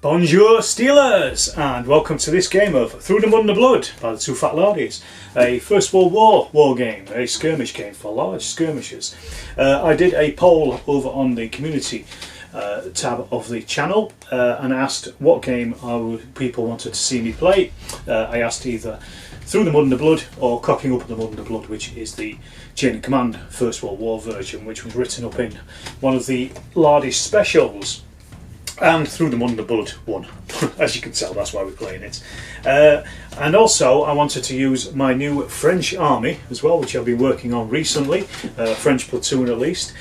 Bonjour Steelers, and welcome to this game of Through the Mud and the Blood by the Two Fat Lardies, a First World war game, a skirmish game for large skirmishes. I did a poll over on the community tab of the channel and asked what game people wanted to see me play. I asked either Through the Mud and the Blood or Cocking Up the Mud and the Blood, which is the Chain of Command First World War version, which was written up in one of the Lardies specials. And Through the Mud and the Blood won. As you can tell, that's why we're playing it. And also I wanted to use my new French army as well, which I've been working on recently, French platoon at least.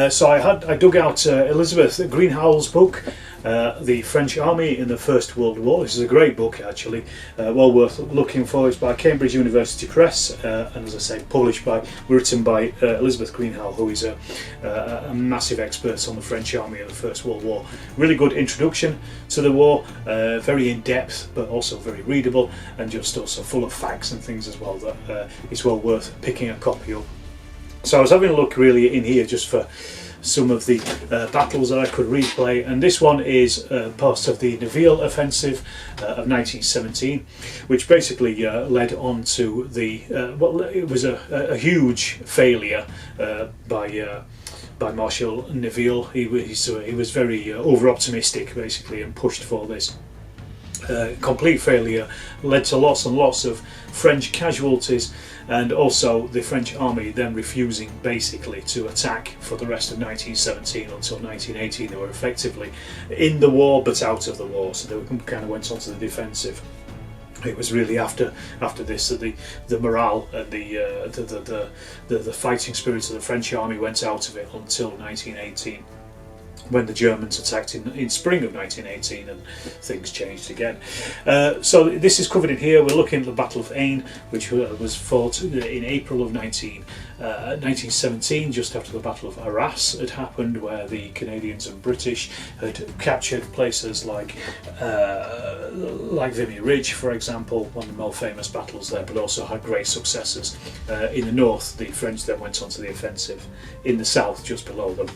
So I dug out Elizabeth Greenhowell's book, The French Army in the First World War. This is a great book actually, well worth looking for. It's by Cambridge University Press, and as I say, written by Elizabeth Greenhowell, who is a massive expert on the French Army in the First World War. Really good introduction to the war, very in-depth but also very readable, and just also full of facts and things as well that is well worth picking a copy of. So I was having a look really in here just for some of the battles that I could replay, and this one is part of the Nivelle offensive of 1917, which basically led on to the it was a huge failure by Marshal Nivelle. He was very over-optimistic basically and pushed for this. Complete failure led to lots and lots of French casualties, and also the French army then refusing basically to attack for the rest of 1917 until 1918. They were effectively in the war but out of the war, so they kind of went on to the defensive. It was really after this that the morale and the fighting spirit of the French army went out of it until 1918. When the Germans attacked in spring of 1918 and things changed again. So this is covered in here. We're looking at the Battle of Aisne, which was fought in April of 1917, just after the Battle of Arras had happened, where the Canadians and British had captured places like Vimy Ridge, for example, one of the more famous battles there, but also had great successes. In the north, the French then went on to the offensive in the south, just below them.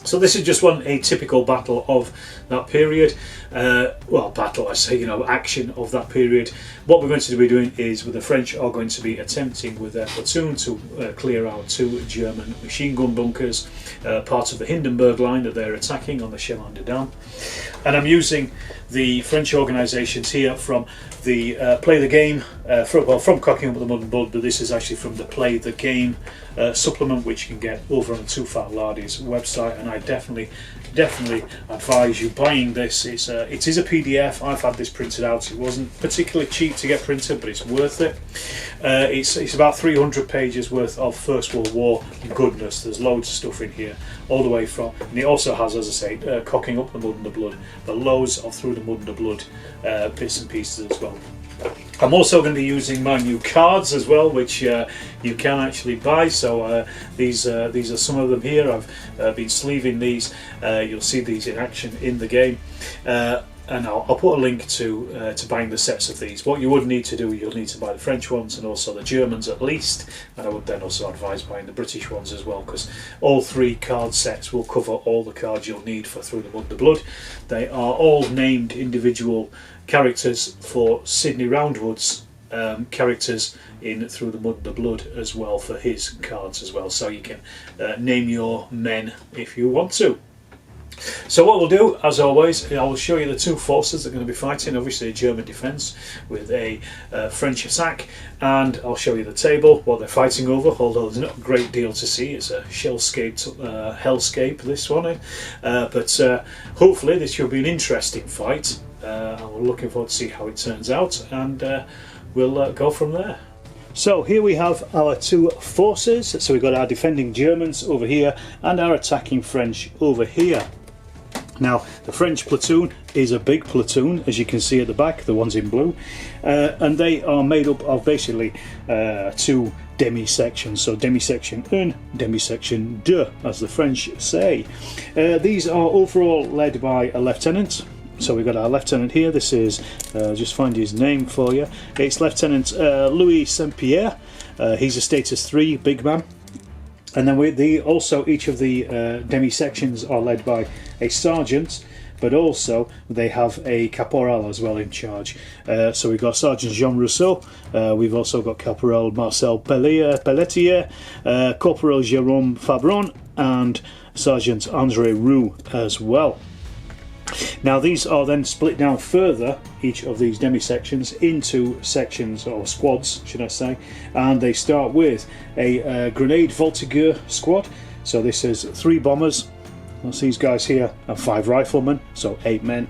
So this is just a typical battle of that period. Action of that period. What we're going to be doing is, the French are going to be attempting with their platoon to clear out two German machine gun bunkers, part of the Hindenburg line that they're attacking on the Chemin des Dames. And I'm using the French organisations here from the Play the Game, from Cocking Up the Mud and Blood, but this is actually from the Play the Game supplement, which you can get over on the Two Fat Lardies website, and I definitely advise you buying this. It is a PDF. I've had this printed out. It wasn't particularly cheap to get printed, but it's worth it. It's about 300 pages worth of First World War goodness. There's loads of stuff in here, all the way from, and it also has, as I say, Cocking Up the Mud and the Blood, but loads of Through the Mud and the Blood bits and pieces as well. I'm also going to be using my new cards as well, which you can actually buy. So these are some of them here. I've been sleeving these. You'll see these in action in the game, and I'll put a link to buying the sets of these. What you would need to do, you'll need to buy the French ones and also the Germans at least, and I would then also advise buying the British ones as well, because all three card sets will cover all the cards you'll need for Through the Mud and the Blood. They are all named individual characters for Sidney Roundwood's characters in Through the Mud and the Blood as well, for his cards as well, so you can name your men if you want to. So what we'll do, as always, I will show you the two forces that are going to be fighting. Obviously a German defence with a French attack, and I'll show you the table, what they're fighting over, although there's not a great deal to see. It's a shell-scaped hellscape, this one, but hopefully this should be an interesting fight, and we're looking forward to see how it turns out, and we'll go from there. So here we have our two forces. So we've got our defending Germans over here and our attacking French over here. Now the French platoon is a big platoon, as you can see at the back, the ones in blue, and they are made up of basically two demi-sections, so demi-section 1, demi-section 2, as the French say. These are overall led by a lieutenant. So we've got our lieutenant here. This is, just find his name for you. It's Lieutenant Louis St. Pierre. He's a status 3 big man. And then also each of the demi-sections are led by a sergeant, but also they have a caporal as well in charge. So we've got Sergeant Jean Rousseau, we've also got Caporal Marcel Pelletier, Corporal Jérôme Fabron, and Sergeant André Roux as well. Now these are then split down further, each of these demi-sections, into sections, or squads should I say, and they start with a grenade voltigeur squad. So this is 3 bombers, that's these guys here, and 5 riflemen, so 8 men.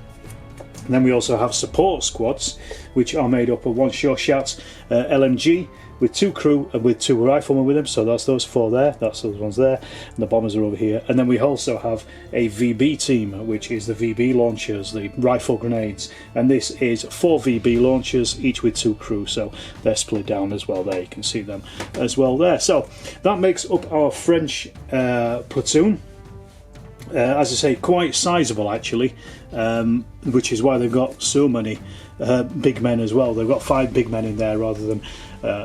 And then we also have support squads, which are made up of 1 Shorshot LMG with 2 crew and with 2 riflemen with them, so that's those 4 there, that's those ones there, and the bombers are over here. And then we also have a VB team, which is the VB launchers, the rifle grenades, and this is 4 VB launchers, each with 2 crew, so they're split down as well there, you can see them as well there. So that makes up our French platoon. As I say, quite sizable actually, which is why they've got so many big men as well. They've got 5 big men in there rather than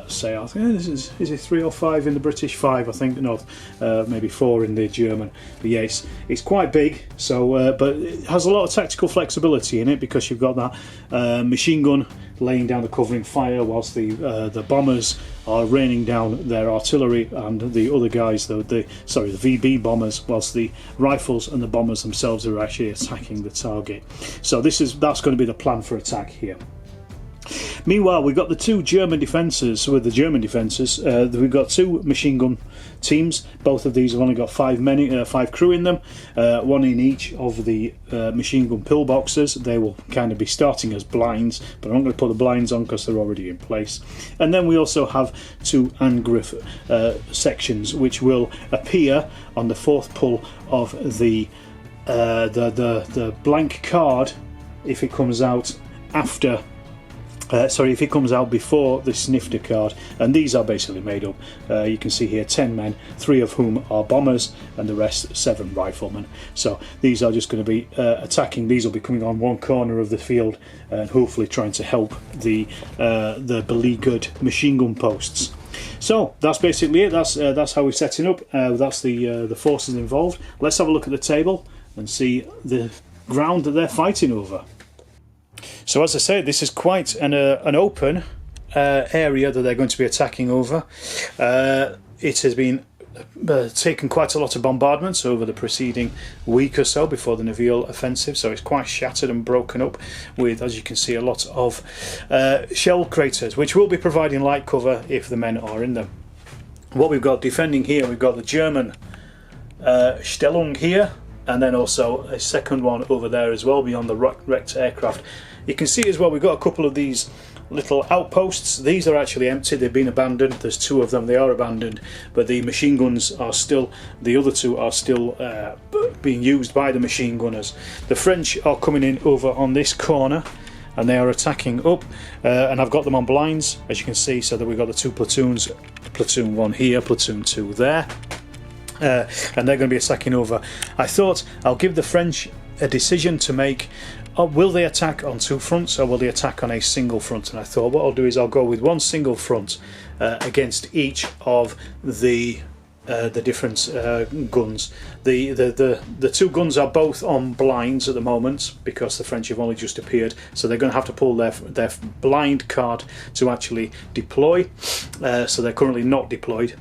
say, I think is it 3 or 5 in the British, 5 I think, no, maybe 4 in the German. But yes, it's quite big, so but it has a lot of tactical flexibility in it, because you've got that machine gun laying down the covering fire whilst the bombers are raining down their artillery, and the other guys, the VB bombers, whilst the rifles and the bombers themselves are actually attacking the target. So that's going to be the plan for attack here. Meanwhile, we've got the 2 German defences. With the German defences, we've got 2 machine gun teams. Both of these have only got 5 crew in them, 1 in each of the machine gun pillboxes. They will kind of be starting as blinds, but I'm not going to put the blinds on because they're already in place. And then we also have 2 Angriff sections, which will appear on the 4th pull of the blank card if it comes out after. If it comes out before the snifter card, and these are basically made up, you can see here 10 men, 3 of whom are bombers and the rest 7 riflemen. So these are just going to be attacking. These will be coming on one corner of the field and hopefully trying to help the beleaguered machine gun posts. So that's basically it. That's how we're setting up. That's the forces involved. Let's have a look at the table and see the ground that they're fighting over. So as I say, this is quite an open area that they're going to be attacking over. It has been taken quite a lot of bombardments over the preceding week or so before the Nivelle offensive, so it's quite shattered and broken up with, as you can see, a lot of shell craters, which will be providing light cover if the men are in them. What we've got defending here, we've got the German Stellung here, and then also a second one over there as well beyond the wrecked aircraft. You can see as well we've got a couple of these little outposts. These are actually empty, they've been abandoned. There's 2 of them, they are abandoned, but the machine guns are still, the other 2 are still being used by the machine gunners. The French are coming in over on this corner and they are attacking up, and I've got them on blinds as you can see, so that we've got the 2 platoons, platoon 1 here, platoon 2 there. And they're going to be attacking over. I thought I'll give the French a decision to make. Will they attack on 2 fronts or will they attack on a single front? And I thought what I'll do is I'll go with 1 single front against each of the different guns. The 2 guns are both on blinds at the moment because the French have only just appeared, so they're going to have to pull their blind card to actually deploy. So they're currently not deployed,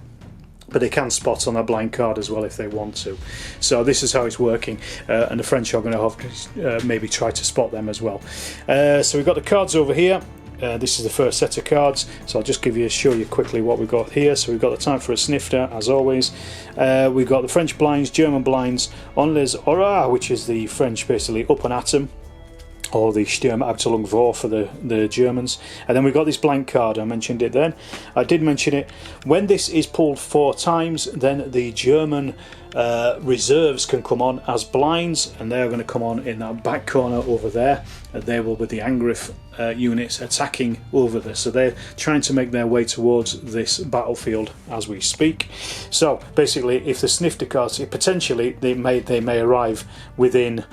but they can spot on a blind card as well if they want to. So this is how it's working, and the French are going to have to maybe try to spot them as well. So we've got the cards over here. This is the first set of cards, so I'll just show you quickly what we've got here. So we've got the time for a snifter as always. We've got the French blinds, German blinds, on les Aura, which is the French basically up and at 'em, or the Sturmabteilung vor for the Germans. And then we've got this blank card, I mentioned it then. I did mention it. When this is pulled 4 times, then the German reserves can come on as blinds, and they're going to come on in that back corner over there. They will be the Angriff units attacking over this. So they're trying to make their way towards this battlefield as we speak. So basically, if the snifter cards, potentially they may arrive within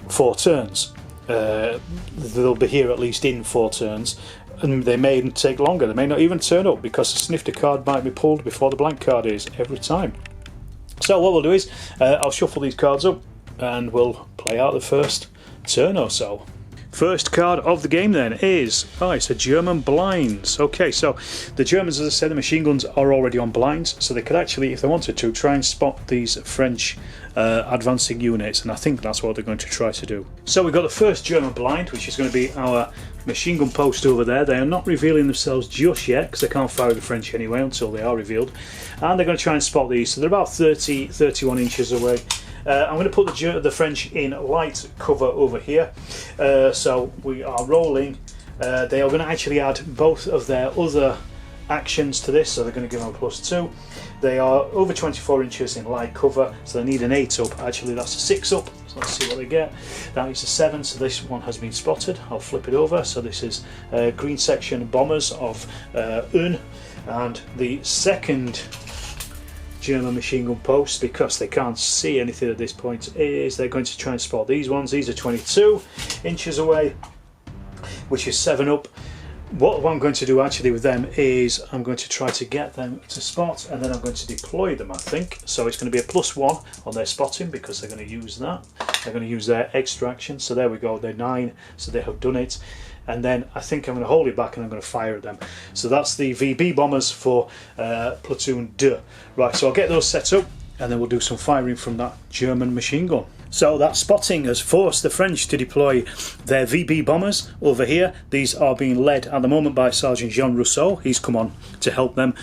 4 turns. They'll be here at least in 4 turns, and they may take longer. They may not even turn up because the snifter card might be pulled before the blank card is every time. So what we'll do is I'll shuffle these cards up and we'll play out the first turn or so. First card of the game then is, it's a German blinds. Okay, so the Germans, as I said, the machine guns are already on blinds, so they could actually, if they wanted to, try and spot these French advancing units, and I think that's what they're going to try to do. So we've got the first German blind, which is going to be our machine gun post over there. They are not revealing themselves just yet, because they can't fire the French anyway until they are revealed, and they're going to try and spot these. So they're about 31 inches away. I'm going to put the French in light cover over here, so we are rolling. They are going to actually add both of their other actions to this, so they're going to give them a +2. They are over 24 inches in light cover, so they need an 8 up. Actually, that's a 6 up, so let's see what they get. That is a 7, so this one has been spotted. I'll flip it over. So this is green section bombers of Un, and the second German machine gun post, because they can't see anything at this point, is they're going to try and spot these ones. These are 22 inches away, which is 7 up. What I'm going to do actually with them is I'm going to try to get them to spot, and then I'm going to deploy them, I think. So it's going to be a +1 on their spotting, because they're going to use that. They're going to use their extraction. So there we go, they're 9, so they have done it. And then I think I'm going to hold it back and I'm going to fire at them. So that's the VB bombers for platoon 2. Right, so I'll get those set up, and then we'll do some firing from that German machine gun. So that spotting has forced the French to deploy their VB bombers over here. These are being led at the moment by Sergeant Jean Rousseau. He's come on to help them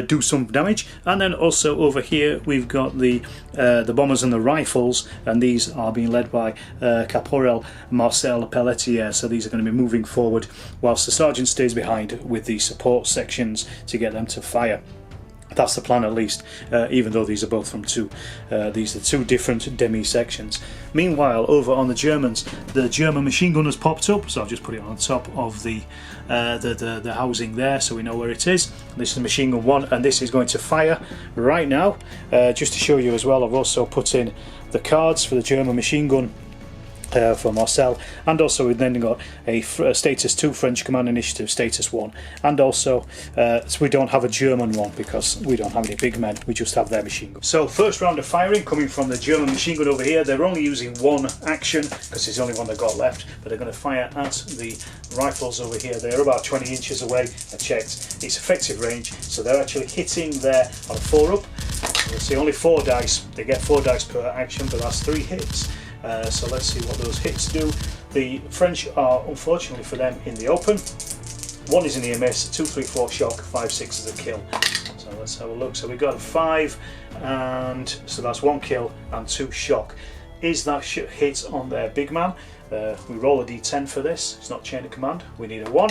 do some damage. And then also over here we've got the bombers and the rifles, and these are being led by Caporal Marcel Pelletier. So these are going to be moving forward whilst the sergeant stays behind with the support sections to get them to fire. That's the plan, at least, even though these are both from these are two different demi sections. Meanwhile, over on the Germans, the German machine gun has popped up, so I'll just put it on top of the housing there, so we know where it is. This is machine gun 1, and this is going to fire right now. Just to show you as well, I've also put in the cards for the German machine gun for Marcel, and also we've then got a status 2 French Command Initiative status 1, and also so we don't have a German one because we don't have any big men, we just have their machine gun. So first round of firing coming from the German machine gun over here. They're only using one action because it's the only one they've got left, but they're going to fire at the rifles over here. They're about 20 inches away. I checked, it's effective range, so they're actually hitting there on a 4 up. You'll see only 4 dice, they get 4 dice per action, but that's 3 hits. So let's see what those hits do. The French are, unfortunately for them, in the open. 1 is in the miss, 2, 3, 4 shock, 5, 6 is a kill. So let's have a look. So we got a 5, and so that's 1 kill and 2 shock. Is that hit on their big man? We roll a d10 for this. It's not chain of command. We need a 1.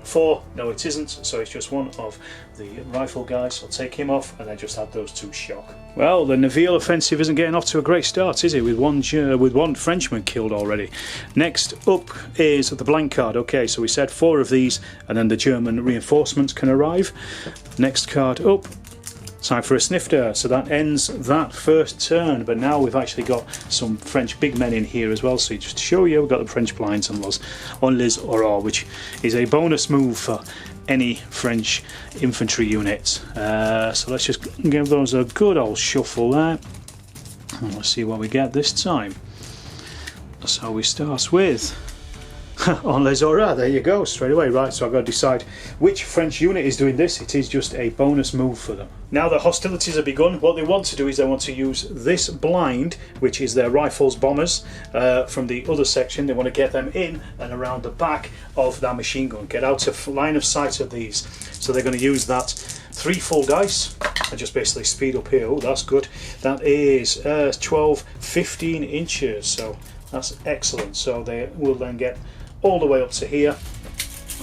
4, no it isn't, so it's just one of the rifle guys. So I'll take him off and then just add those 2 shock. Well, the Naville offensive isn't getting off to a great start, is it? With one Frenchman killed already. Next up is the blank card. Okay, so we said 4 of these, and then the German reinforcements can arrive. Next card up. Time for a snifter. So that ends that first turn, but now we've actually got some French big men in here as well. So just to show you, we've got the French blinds on les aurores, which is a bonus move for any French infantry unit. So let's just give those a good old shuffle there, and let's see what we get this time. So we start with on les aurores. There you go, straight away. Right, so I've got to decide which French unit is doing this. It is just a bonus move for them. Now the hostilities have begun. What they want to do is they want to use this blind, which is their rifles bombers from the other section. They want to get them in and around the back of that machine gun, get out of line of sight of these. So they're going to use that 3 full dice and just basically speed up here. Oh, that's good. That is 12, 15 inches, so that's excellent. So they will then get all the way up to here.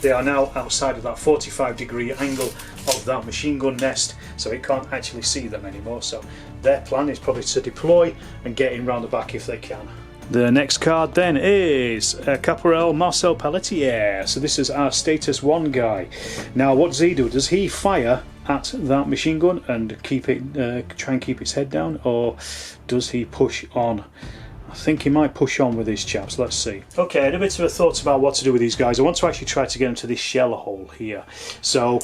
They are now outside of that 45-degree angle of that machine gun nest, so it can't actually see them anymore. So their plan is probably to deploy and get in round the back if they can. The next card then is Caporal Marcel Pelletier. So this is our status 1 guy. Now what does he do? Does he fire at that machine gun and keep it, try and keep its head down, or does he push on? I think he might push on with these chaps. Let's see. Okay, I had a bit of a thought about what to do with these guys. I want to actually try to get them to this shell hole here. So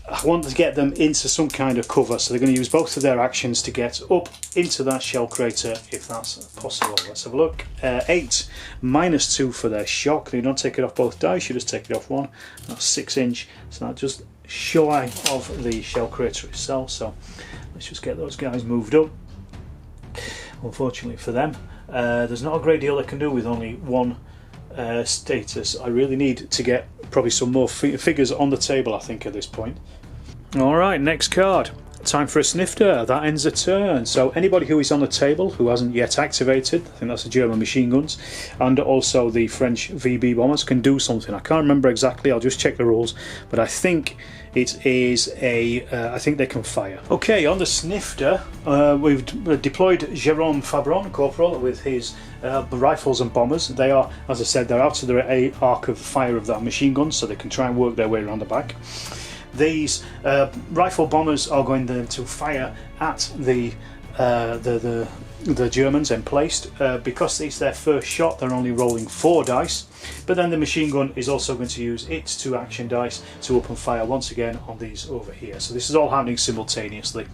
I want to get them into some kind of cover. So they're going to use both of their actions to get up into that shell crater, if that's possible. Let's have a look. 8, -2 for their shock. They don't take it off both dice, you just take it off one. That's 6 inch. So that's just shy of the shell crater itself. So let's just get those guys moved up. Unfortunately for them, there's not a great deal they can do with only one status. I really need to get probably some more figures on the table, I think, at this point. Alright, next card. Time for a snifter. That ends a turn. So anybody who is on the table who hasn't yet activated, I think that's the German machine guns, and also the French VB bombers, can do something. I can't remember exactly, I'll just check the rules, but I think it is I think they can fire. Okay, on the snifter, we've deployed Jérôme Fabron, Corporal, with his rifles and bombers. They are, as I said, they're out of the arc of fire of that machine gun, so they can try and work their way around the back. These rifle bombers are going to fire at the Germans emplaced. Because it's their first shot, they're only rolling 4 dice, but then the machine gun is also going to use its 2 action dice to open fire once again on these over here. So this is all happening simultaneously.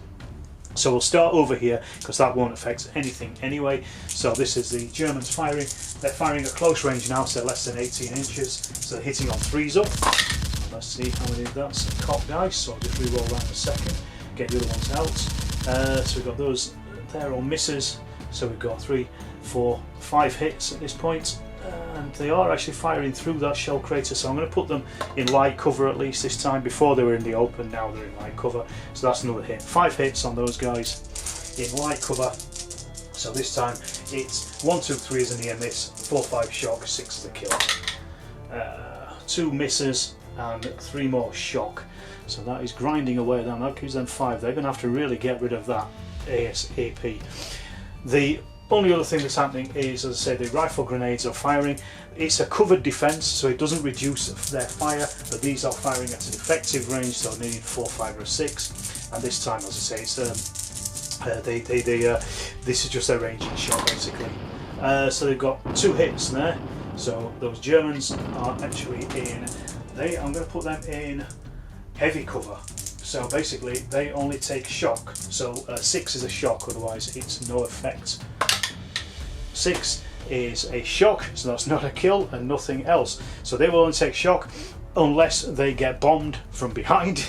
So we'll start over here because that won't affect anything anyway. So this is the Germans firing. They're firing at close range now, so less than 18 inches. So they're hitting on 3s up. Let's see how many of that's cocked dice, so I'll just re-roll that in a second, get the other ones out. So we've got those there all misses, so we've got 3, 4, 5 hits at this point, and they are actually firing through that shell crater, so I'm going to put them in light cover at least this time. Before they were in the open, now they're in light cover, so that's another hit. 5 hits on those guys in light cover, so this time it's 1, 2, 3 is a near miss, 4, 5 shock, 6 is a kill. 2 misses and 3 more shock, so that is grinding away. Then that gives them 5. They're going to have to really get rid of that ASAP. The only other thing that's happening is, as I say, the rifle grenades are firing. It's a covered defense, so it doesn't reduce their fire, but these are firing at an effective range, so they need 4, 5 or 6, and this time, as I say, it's this is just their ranging shot basically. So they've got 2 hits there, so those Germans are actually in. I'm going to put them in heavy cover, so basically they only take shock, so 6 is a shock, otherwise it's no effect. 6 is a shock, so that's not a kill and nothing else, so they will only take shock unless they get bombed from behind.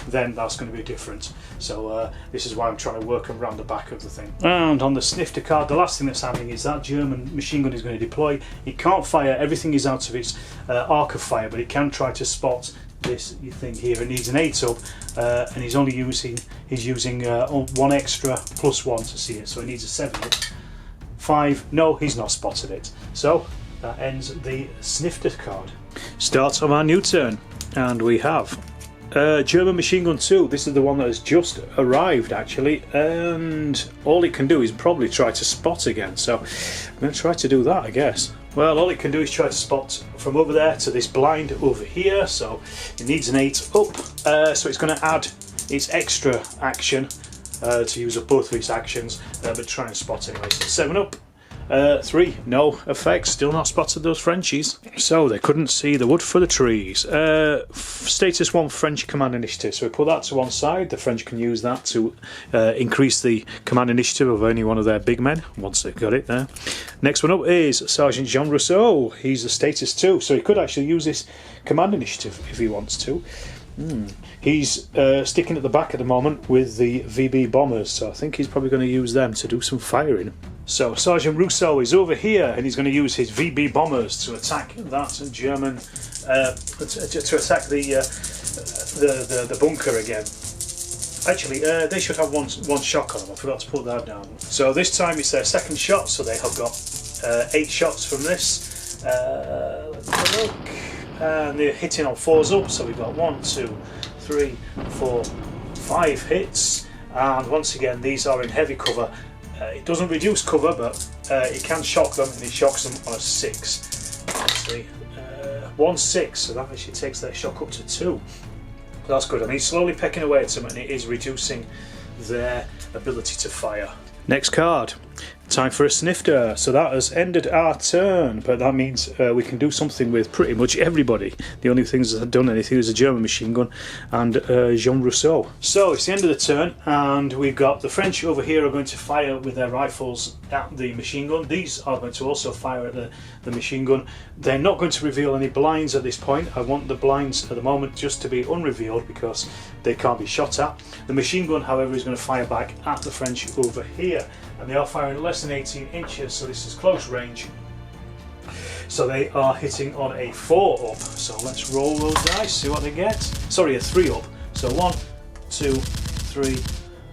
Then that's going to be different. So this is why I'm trying to work around the back of the thing. And on the snifter card, the last thing that's happening is that German machine gun is going to deploy. It can't fire, everything is out of its arc of fire, but it can try to spot this thing here. It needs an 8 up, and he's using 1 extra +1 to see it, so he needs a 7 up. 5, no, he's not spotted it. So that ends the snifter card. Start of our new turn, and we have German machine gun 2. This is the one that has just arrived actually, and all it can do is probably try to spot again, so I'm going to try to do that, I guess. Well, all it can do is try to spot from over there to this blind over here, so it needs an 8 up, so it's going to add its extra action to use up both of its actions, but try and spot anyway. So 7 up. 3, no effects, still not spotted those Frenchies. So they couldn't see the wood for the trees. Status 1 French command initiative, so we put that to one side. The French can use that to increase the command initiative of any one of their big men, once they've got it there. Next one up is Sergeant Jean Rousseau. He's a status 2, so he could actually use this command initiative if he wants to. He's sticking at the back at the moment with the VB bombers, so I think he's probably going to use them to do some firing. So Sergeant Rousseau is over here, and he's going to use his VB bombers to attack that German, to attack the bunker again. Actually, they should have one shock on them. I forgot to put that down. So this time it's their second shot, so they have got 8 shots from this. Let's have a look. And they're hitting on 4s up, so we've got 1, 2, 3, 4, 5 hits. And once again, these are in heavy cover. It doesn't reduce cover, but it can shock them, and it shocks them on a 6. Let's see, 1, 6, so that actually takes their shock up to 2. That's good. I mean, he's slowly pecking away at them, and it is reducing their ability to fire. Next card. Time for a snifter. So that has ended our turn, but that means we can do something with pretty much everybody. The only things that have done anything is a German machine gun and Jean Rousseau. So it's the end of the turn, and we've got the French over here are going to fire with their rifles at the machine gun. These are going to also fire at the machine gun. They're not going to reveal any blinds at this point. I want the blinds at the moment just to be unrevealed because they can't be shot at. The machine gun, however, is going to fire back at the French over here, and they are firing less than 18 inches, so this is close range. So they are hitting on a 4 up. So let's roll those dice, see what they get. Sorry, a 3 up. So 1, 2, 3,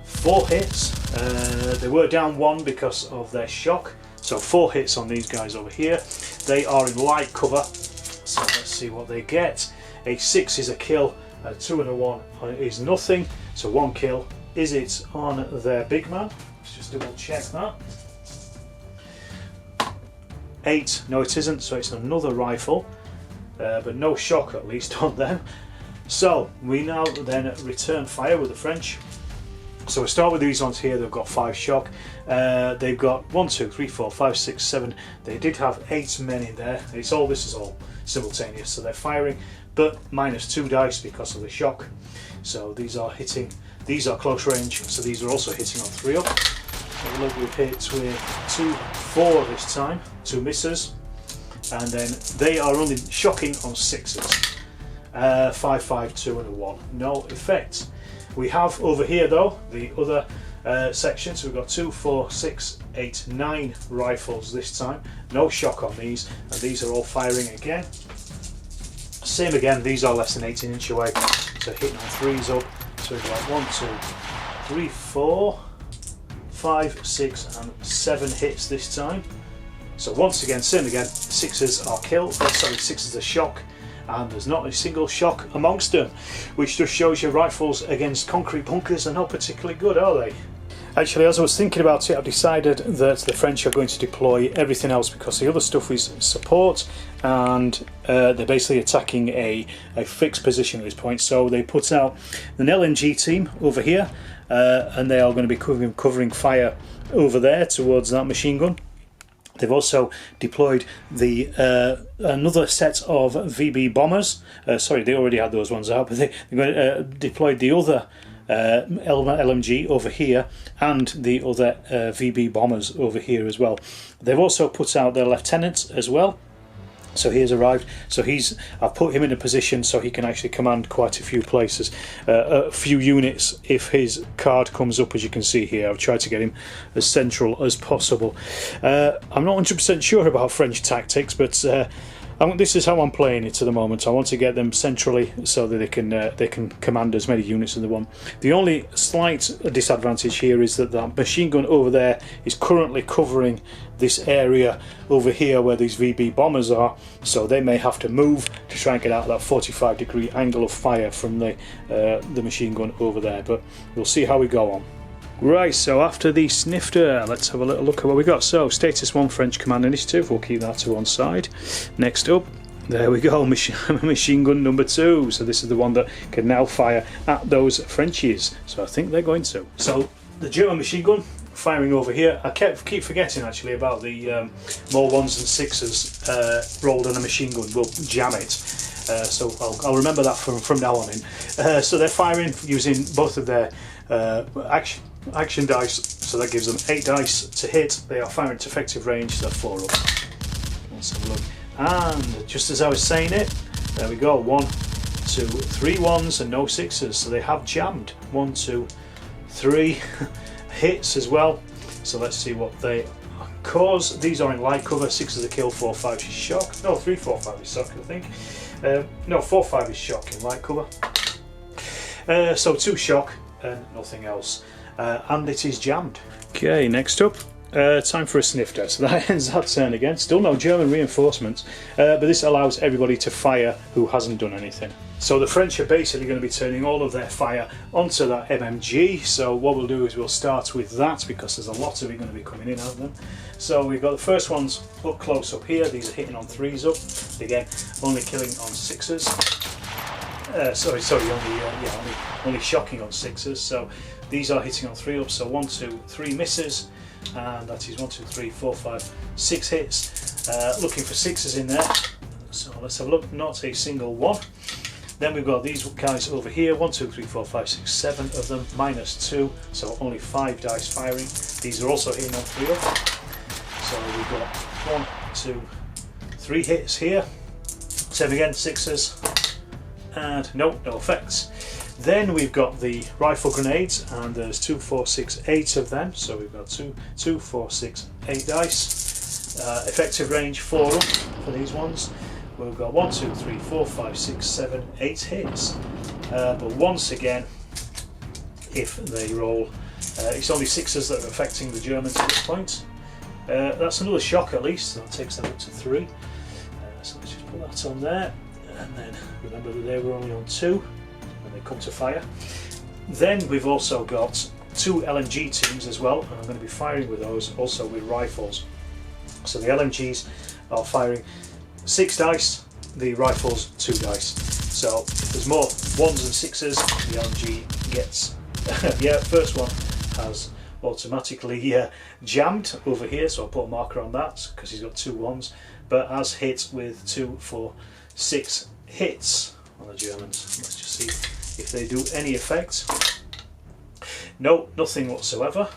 4 hits. They were down 1 because of their shock. So 4 hits on these guys over here. They are in light cover. So let's see what they get. A 6 is a kill. A 2 and a 1 is nothing. So 1 kill. Is it on their big man? Let's just double check that. 8, no it isn't, so it's another rifle, but no shock at least on them. So we now then return fire with the French. So we start with these ones here. They've got 5 shock. They've got 1, 2, 3, 4, 5, 6, 7. They did have 8 men in there. This is all simultaneous, so they're firing, but minus 2 dice because of the shock. So these are hitting. These are close range, so these are also hitting on 3 up. Look, we've hit with 2, 4 this time, 2 misses, and then they are only shocking on 6s. 5, 5, 2 and a 1. No effect. We have over here though the other section, so we've got 2, 4, 6, 8, 9 rifles this time. No shock on these, and these are all firing again. Same again, these are less than 18 inch away, so hitting on 3s up. So we've got 1, 2, 3, 4, 5, 6 and 7 hits this time. So once again, same again, 6s are kill, sorry, 6s are shock, and there's not a single shock amongst them, which just shows you rifles against concrete bunkers are not particularly good, are they? Actually, as I was thinking about it, I've decided that the French are going to deploy everything else because the other stuff is support, and they're basically attacking a fixed position at this point. So they put out an LMG team over here, and they are going to be covering fire over there towards that machine gun. They've also deployed the another set of VB bombers. Sorry, they already had those ones out, but they deployed the other LMG over here and the other VB bombers over here as well. They've also put out their lieutenant as well. So he has arrived. So I've put him in a position so he can actually command quite a few places, a few units if his card comes up, as you can see here. I've tried to get him as central as possible. I'm not 100% sure about French tactics, but this is how I'm playing it at the moment. I want to get them centrally so that they can command as many units as they want. The only slight disadvantage here is that that machine gun over there is currently covering this area over here where these VB bombers are, so they may have to move to try and get out that 45-degree angle of fire from the machine gun over there, but we'll see how we go on. Right, so after the snifter, let's have a little look at what we got. So, status 1 French command initiative, we'll keep that to one side. Next up, there we go, machine gun number 2. So this is the one that can now fire at those Frenchies. So I think they're going to. So the German machine gun firing over here. I keep forgetting actually about the more 1s and 6s rolled on a machine gun will jam it. So I'll remember that from now on in. So they're firing using both of their action dice, so that gives them 8 dice to hit. They are firing to effective range, so 4 up. Let's have a look. And just as I was saying it, there we go, 1, 2, 3 1s and no 6s, so they have jammed. 1, 2, 3 hits as well. So let's see what they cause. These are in light cover. 6 is a kill, 4, 5 is shock. No, 3, 4, 5 is shock, I think. No, 4, 5 is shock in light cover. So 2 shock and nothing else. And it is jammed. Okay, next up, time for a snifter. So that ends that turn again. Still no German reinforcements, but this allows everybody to fire who hasn't done anything. So the French are basically going to be turning all of their fire onto that MMG. So what we'll do is we'll start with that because there's a lot of it going to be coming in at them. So we've got the first ones up close up here. These are hitting on 3s up. Again, only killing on 6s. Only shocking on 6s. So these are hitting on 3 up. So 1, 2, 3 misses. and that is 1, 2, 3, 4, 5, 6 hits. Looking for sixes in there, so let's have a look. Not a single one. Then we've got these guys over here, 1, 2, 3, 4, 5, 6, 7 of them, -2, so only 5 dice firing. These are also hitting on 3 up. So we've got 1, 2, 3 hits here. Same again, sixes, and no effects. Then we've got the rifle grenades, and there's 2, 4, 6, 8 of them. So we've got 2, 4, 6, 8 dice. Effective range 4 up for these ones. We've got 1, 2, 3, 4, 5, 6, 7, 8 hits. But once again, if they roll, it's only sixes that are affecting the Germans at this point. That's another shock at least, so that takes them up to 3. So let's just put that on there, and then remember that they were only on 2 when they come to fire. Then we've also got 2 LMG teams as well, and I'm going to be firing with those also with rifles. So the LMGs are firing 6 dice, the rifles 2 dice. So if there's more 1s and 6s, the LMG gets, yeah, first one has automatically jammed over here, so I'll put a marker on that because he's got 2 1s, but has hit with 2, 4, 6 hits on the Germans. Let's just see if they do any effect. No, nothing whatsoever.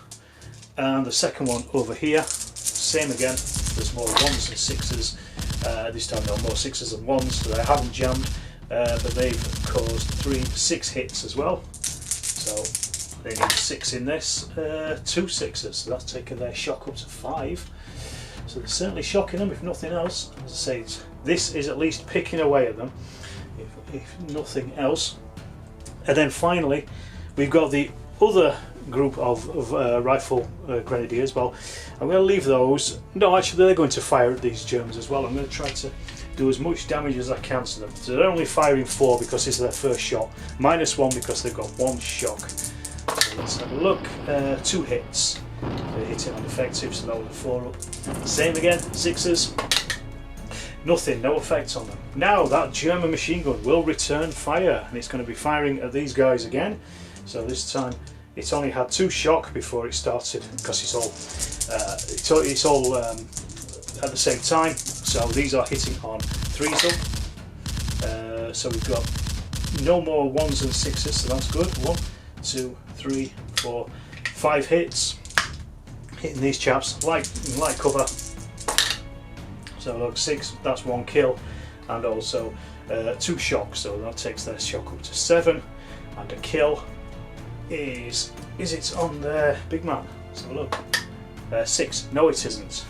And the second one over here, same again, there's more 1s and 6s. This time no more 6s and 1s, so they haven't jammed, but they've caused 6 hits as well. So they need 6 in this, 2 6s, so that's taken their shock up to 5. So they're certainly shocking them, if nothing else. As I say, this is at least picking away at them, if nothing else. And then finally, we've got the other group of rifle grenadiers. Well, I'm going to leave those. No, actually they're going to fire at these Germans as well. I'm going to try to do as much damage as I can to them. So they're only firing 4 because this is their first shot, -1 because they've got 1 shock. So let's have a look. 2 hits. They're hitting on effective, so that was a 4 up. Same again, 6s. Nothing, no effect on them. Now that German machine gun will return fire, and it's going to be firing at these guys again. So this time it's only had 2 shock before it started, because it's all at the same time. So these are hitting on 3s up. So we've got no more 1s and 6s, so that's good. 1, 2, 3, 4, 5 hits. Hitting these chaps, light cover. So look, 6, that's 1 kill, and also 2 shocks, so that takes their shock up to 7, and a kill is it on there, big man? So look, 6, no it isn't.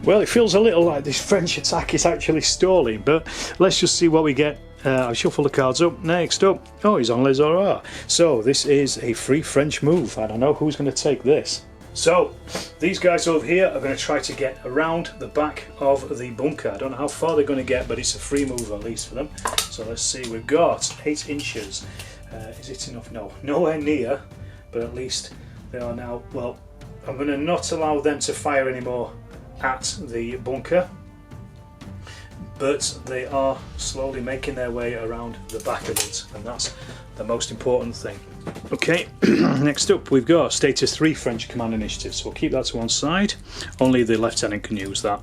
Well, it feels a little like this French attack is actually stalling, but let's just see what we get. I'll shuffle the cards up. Next up, oh, he's on Les Aurores. So this is a free French move, and I know who's going to take this. So these guys over here are going to try to get around the back of the bunker. I don't know how far they're going to get, but it's a free move at least for them. So let's see, we've got 8 inches. Is it enough? No, nowhere near, but at least they are now. Well, I'm going to not allow them to fire anymore at the bunker, but they are slowly making their way around the back of it, and that's the most important thing. Okay, next up we've got status 3 French command initiative, so we'll keep that to one side. Only the lieutenant can use that.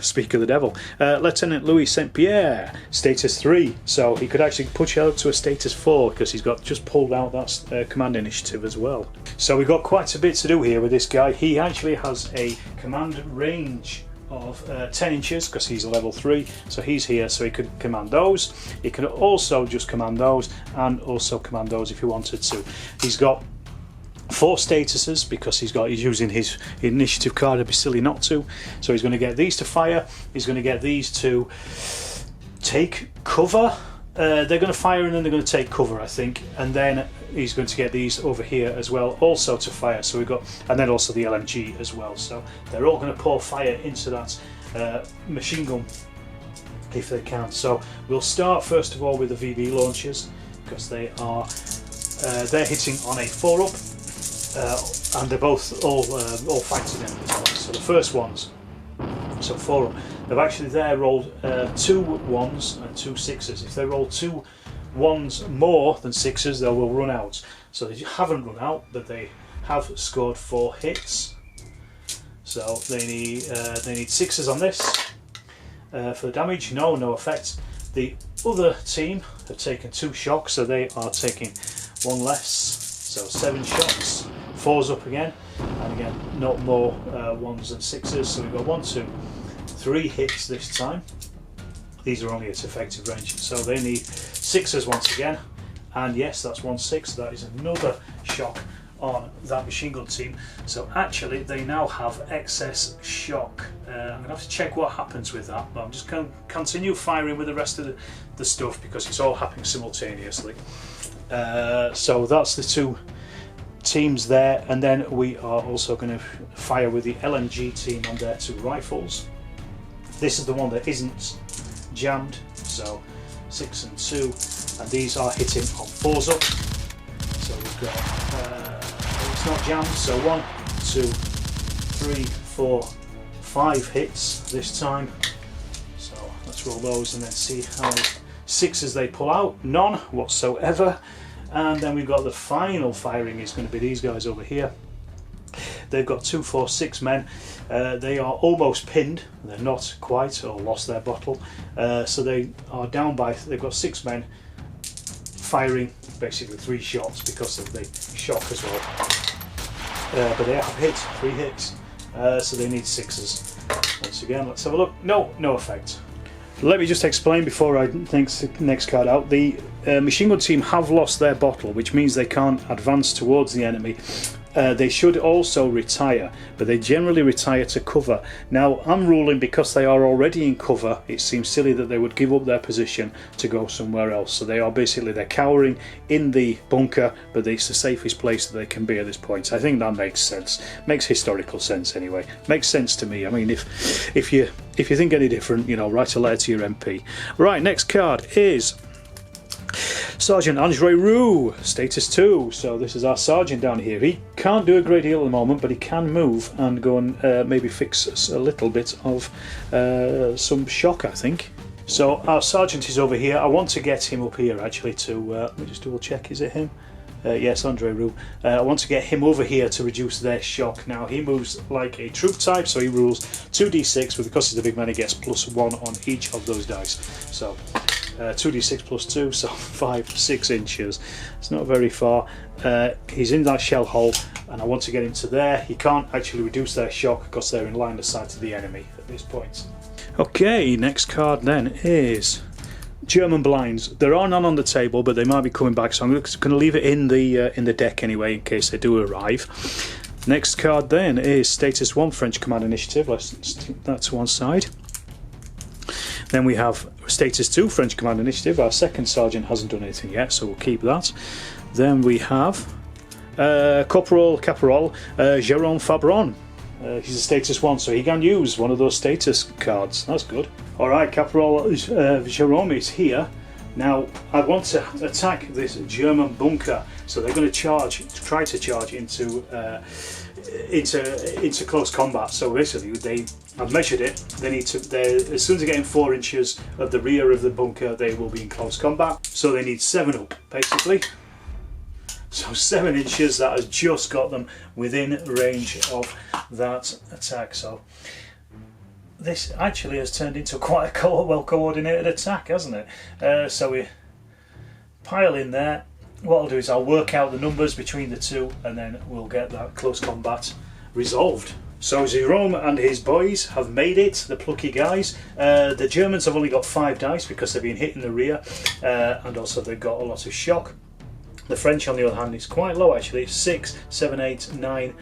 Speak of the devil. Lieutenant Louis St. Pierre, status 3, so he could actually push out to a status 4 because he's got just pulled out that command initiative as well. So we've got quite a bit to do here with this guy. He actually has a command range of 10 inches because he's a level 3, so he's here, so he could command those. He can also just command those, and also command those if he wanted to. He's got 4 statuses because he's using his initiative card. It'd be silly not to. So he's going to get these to fire, he's going to get these to take cover. They're going to fire and then they're going to take cover, I think, and then he's going to get these over here as well also to fire. So we've got, and then also the LMG as well, so they're all going to pour fire into that machine gun if they can. So we'll start first of all with the VB launchers, because they are they're hitting on a 4 up, and they're both all fighting in this one. So the first ones, so 4 up, they've actually there rolled 2 1s and 2 6s. If they roll 2 1s more than 6s, they will run out. So they haven't run out, but they have scored 4 hits. So they need sixes on this for the damage. No effect. The other team have taken 2 shocks, so they are taking 1 less. So 7 shocks, 4s up again, and again not more 1s and 6s. So we've got 1, 2, 3 hits this time. These are only at effective range, so they need 6s once again. And yes, that's 1 6. That is another shock on that machine gun team. So actually they now have excess shock. I'm going to have to check what happens with that, but I'm just going to continue firing with the rest of the stuff because it's all happening simultaneously. So that's the 2 teams there, and then we are also going to fire with the LMG team on their 2 rifles. This is the one that isn't jammed, so 6 and 2, and these are hitting on 4s up. So we've got it's not jammed, so 1, 2, 3, 4, 5 hits this time. So let's roll those and then see how many 6s they pull out. None whatsoever. And then we've got the final firing is going to be these guys over here. They've got 2, 4, 6 men. They are almost pinned. They're not quite, or lost their bottle. So they are down by, they've got 6 men firing basically 3 shots because of the shock as well. But they have hit 3 hits, so they need 6s. Once again, let's have a look. No effect. Let me just explain before I take the next card out. The machine gun team have lost their bottle, which means they can't advance towards the enemy. They should also retire, but they generally retire to cover. Now I'm ruling because they are already in cover, it seems silly that they would give up their position to go somewhere else. So they are basically, they're cowering in the bunker, but it's the safest place that they can be at this point. I think that makes sense. Makes historical sense anyway. Makes sense to me. I mean, if you think any different, you know, write a letter to your MP. Right, next card is Sergeant Andre Roux, status 2. So this is our sergeant down here. He can't do a great deal at the moment, but he can move and go and maybe fix a little bit of some shock, I think. So our sergeant is over here. I want to get him up here actually to, let me just double check, is it him? Yes, Andre Roux. I want to get him over here to reduce their shock. Now he moves like a troop type, so he rules 2d6, but because he's a big man he gets +1 on each of those dice. So 2d6 +2, so 5, 6 inches. It's not very far. He's in that shell hole, and I want to get him to there. He can't actually reduce their shock because they're in line of sight of the enemy at this point. Okay, next card then is German blinds. There are none on the table, but they might be coming back, so I'm going to leave it in the deck anyway in case they do arrive. Next card then is status 1 French Command Initiative. Let's stick that to one side. Then we have status 2 French Command Initiative. Our second sergeant hasn't done anything yet, so we'll keep that. Then we have Caporal Jérôme Fabron. He's a status 1, so he can use one of those status cards. That's good. Alright, Caporal Jérôme is here. Now I want to attack this German bunker, so they're going to try to charge into close combat. So basically, I've measured it. They need to. As soon as they get in 4 inches of the rear of the bunker, they will be in close combat. So they need 7 up, basically. So 7 inches. That has just got them within range of that attack. So this actually has turned into quite a well coordinated attack, hasn't it? So we pile in there. What I'll do is I'll work out the numbers between the two, and then we'll get that close combat resolved. So Jérôme and his boys have made it, the plucky guys. The Germans have only got 5 dice because they've been hit in the rear, and also they've got a lot of shock. The French on the other hand is quite low actually, 6, 7, 8, 9,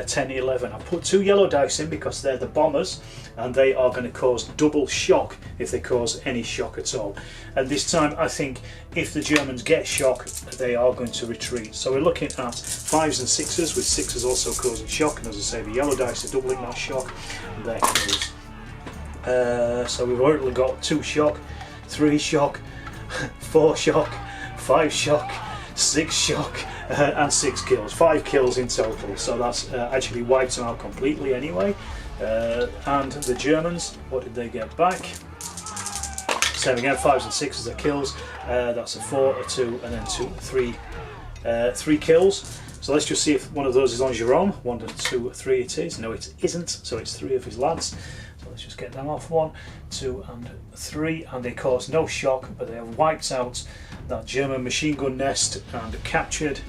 10, 11. I put 2 yellow dice in because they're the bombers, and they are going to cause double shock if they cause any shock at all. And this time I think if the Germans get shock, they are going to retreat. So we're looking at 5s and 6s, with 6s also causing shock, and as I say, the yellow dice are doubling that shock, and they're kills. So we've already got 2 shock, 3 shock, 4 shock, 5 shock, 6 shock, and 6 kills. 5 kills in total, so that's actually wiped them out completely anyway. And the Germans, what did they get back? Same again, 5s and 6s are kills. That's a 4, a 2, and then 3 kills. So So let's just see if one of those is on Jerome. 1, 2, 3 it is. No, it isn't. So it's 3 of his lads. So let's just get them off. 1, 2 and 3, and they caused no shock, but they have wiped out that German machine gun nest and captured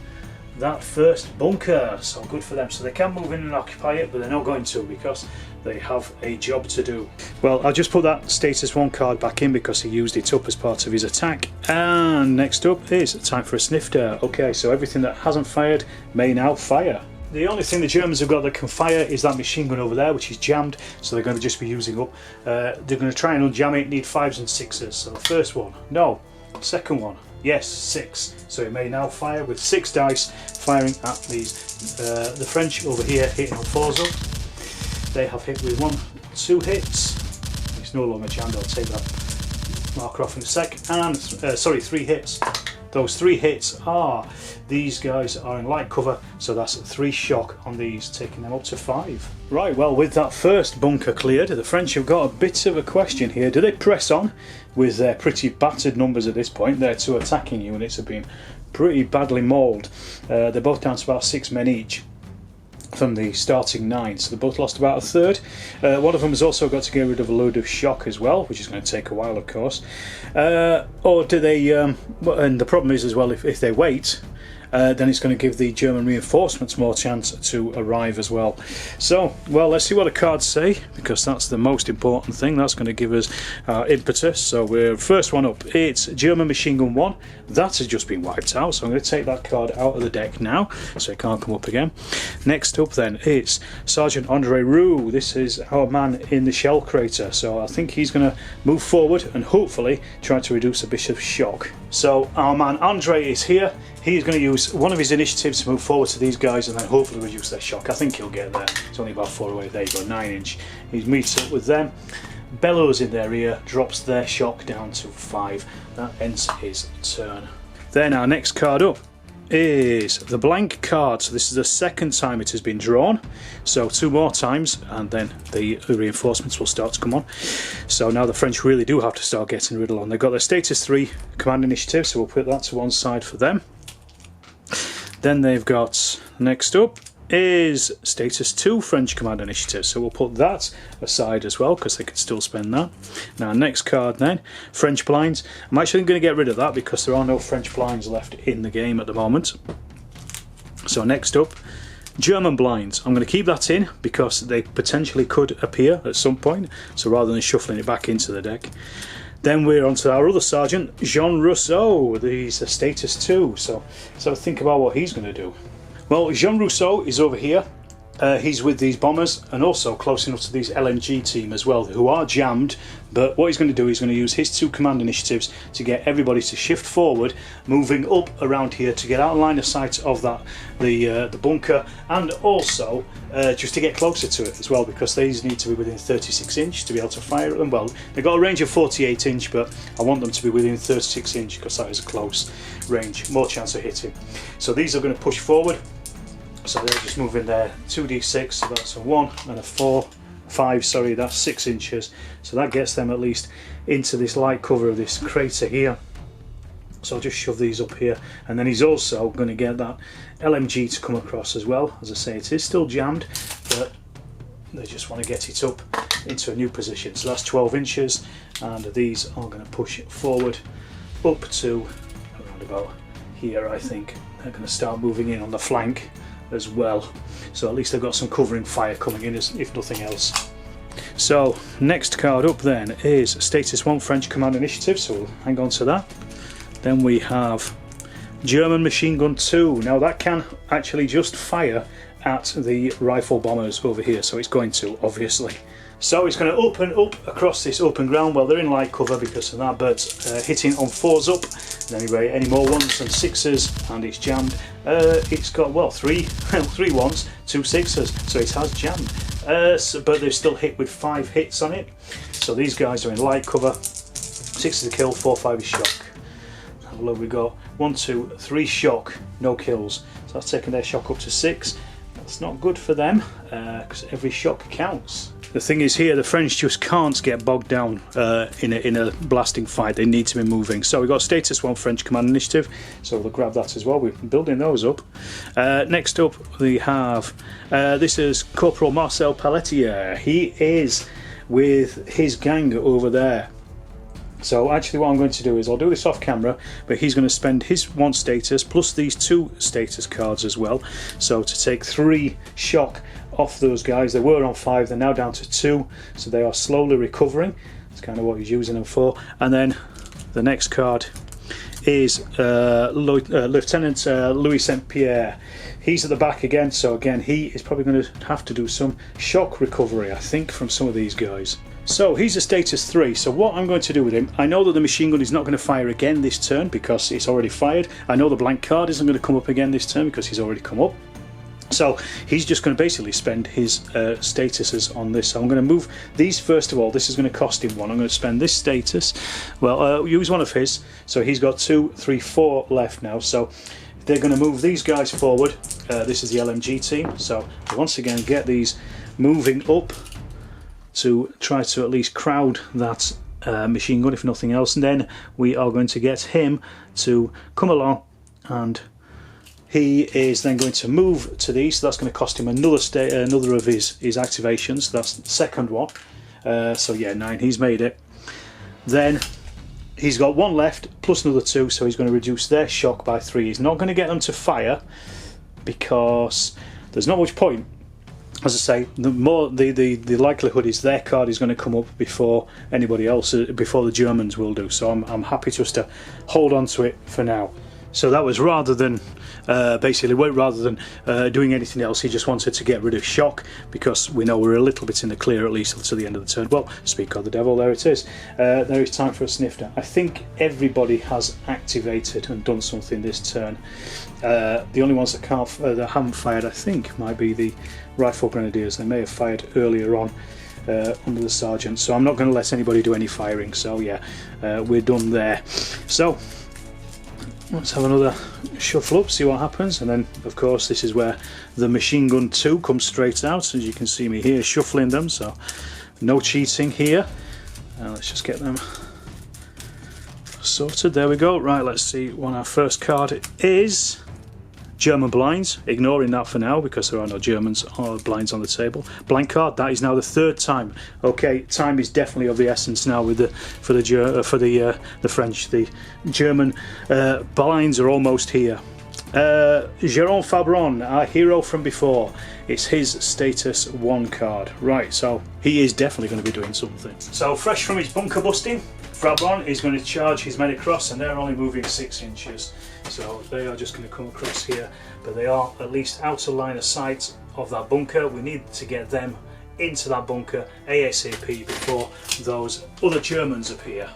that first bunker. So good for them. So they can move in and occupy it, but they're not going to because they have a job to do. Well, I'll just put that status 1 card back in because he used it up as part of his attack. And next up is time for a snifter. Okay, so everything that hasn't fired may now fire. The only thing the Germans have got that can fire is that machine gun over there, which is jammed, so they're going to just be using up. They're going to try and unjam it, need 5s and 6s. So the first one, no. Second one, yes, 6. So it may now fire with 6 dice, firing at these. The French over here hitting on 4s up. They have hit with 1, 2 hits. It's no longer jammed, I'll take that marker off in a sec. And, sorry, 3 hits. Those 3 hits are, these guys are in light cover, so that's 3 shock on these, taking them up to 5. Right, well, with that first bunker cleared, the French have got a bit of a question here. Do they press on with their pretty battered numbers at this point? Their 2 attacking units have been pretty badly mauled. They're both down to about 6 men each from the starting 9, so they both lost about a third. One of them has also got to get rid of a load of shock as well, which is going to take a while, of course. Or do they, and the problem is as well, if they wait, then it's going to give the German reinforcements more chance to arrive as well. So, well, let's see what the cards say, because that's the most important thing. That's going to give us impetus. So we're first one up, it's German machine gun 1. That has just been wiped out, so I'm going to take that card out of the deck now, so it can't come up again. Next up then, it's Sergeant Andre Roux. This is our man in the shell crater, so I think he's going to move forward and hopefully try to reduce a bit of shock. So our man Andre is here. He's going to use one of his initiatives to move forward to these guys and then hopefully reduce their shock. I think he'll get there. It's only about 4 away. There you go, 9 inch. He meets up with them, bellows in their ear, drops their shock down to 5. That ends his turn. Then our next card up is the blank card. So this is the second time it has been drawn. So 2 more times and then the reinforcements will start to come on. So now the French really do have to start getting riddle on. They've got their status 3 command initiative, so we'll put that to one side for them. Then they've got, next up is status 2 French command initiative, so we'll put that aside as well because they can still spend that. Now next card then, French blinds. I'm actually going to get rid of that because there are no French blinds left in the game at the moment. So next up, German blinds. I'm going to keep that in because they potentially could appear at some point, so rather than shuffling it back into the deck. Then we're on to our other sergeant, Jean Rousseau. He's a status 2, so think about what he's going to do. Well, Jean Rousseau is over here. He's with these bombers and also close enough to these LMG team as well, who are jammed. But what he's going to do, he's going to use his 2 command initiatives to get everybody to shift forward, moving up around here to get out of line of sight of that the bunker, and also just to get closer to it as well, because these need to be within 36 inch to be able to fire at them. Well, they've got a range of 48 inch, but I want them to be within 36 inch because that is a close range, more chance of hitting. So these are going to push forward. So they're just moving there 2d6, so that's a 1 and a 4, 5, sorry, that's 6 inches. So that gets them at least into this light cover of this crater here. So I'll just shove these up here, and then he's also going to get that LMG to come across as well. As I say, it is still jammed, but they just want to get it up into a new position. So that's 12 inches, and these are going to push it forward up to around about here, I think. They're going to start moving in on the flank as well, so at least they've got some covering fire coming in, if nothing else. So next card up then is status 1 French command initiative, so we'll hang on to that. Then we have German machine gun 2. Now that can actually just fire at the rifle bombers over here, so it's going to, obviously. So it's going to open up across this open ground. Well, they're in light cover because of that, but hitting on 4s up. And anyway, any more 1s and 6s, and it's jammed. It's got, well, 3 1s, 2 6s, so it has jammed. But they've still hit with 5 hits on it. So these guys are in light cover. 6 is a kill, 4, 5 is shock. Have a look, we've got 1, 2, 3 shock, no kills. So that's taken their shock up to 6. That's not good for them because every shock counts. The thing is here, the French just can't get bogged down in a blasting fight. They need to be moving. So we've got status 1 French command initiative, so we'll grab that as well. We're building those up. Next up we have, this is Corporal Marcel Pelletier. He is with his gang over there. So actually what I'm going to do is I'll do this off camera, but he's going to spend his 1 status plus these 2 status cards as well. So to take 3 shock off those guys. They were on 5, they're now down to 2, so they are slowly recovering. That's kind of what he's using them for. And then the next card is Lieutenant Louis St. Pierre. He's at the back again, so again he is probably going to have to do some shock recovery, I think, from some of these guys. So he's a status 3, so what I'm going to do with him, I know that the machine gun is not going to fire again this turn because it's already fired. I know the blank card isn't going to come up again this turn because he's already come up. So he's just going to basically spend his statuses on this. So I'm going to move these first of all. This is going to cost him 1. I'm going to spend this status. Well, use one of his. So he's got 2, 3, 4 left now. So they're going to move these guys forward. This is the LMG team. So once again, get these moving up to try to at least crowd that machine gun, if nothing else. And then we are going to get him to come along, and he is then going to move to these. So that's going to cost him another of his activations. That's the second one. So yeah, 9. He's made it. Then he's got 1 left plus another 2, so he's going to reduce their shock by 3. He's not going to get them to fire because there's not much point. As I say, the likelihood is their card is going to come up before anybody else, before the Germans will do. So I'm happy just to hold on to it for now. So that was rather than doing anything else, he just wanted to get rid of shock because we know we're a little bit in the clear at least to the end of the turn. Well, speak of the devil, there it is. There is time for a snifter. I think everybody has activated and done something this turn. The only ones that haven't fired, I think, might be the Rifle Grenadiers. They may have fired earlier on under the sergeant, so I'm not going to let anybody do any firing. So yeah, we're done there. So let's have another shuffle up, see what happens, and then of course this is where the machine gun 2 comes straight out. As you can see me here shuffling them, so no cheating here. Let's just get them sorted. There we go. Right, let's see what our first card is. German blinds, ignoring that for now because there are no Germans or blinds on the table. Blank card, that is now the 3rd time. Okay, time is definitely of the essence now with the French. The German blinds are almost here. Jérôme Fabron, our hero from before. It's his status 1 card. Right, so he is definitely going to be doing something. So fresh from his bunker busting, Fabron is going to charge his men across, and they're only moving 6 inches. So they are just going to come across here, but they are at least out of line of sight of that bunker. We need to get them into that bunker ASAP before those other Germans appear.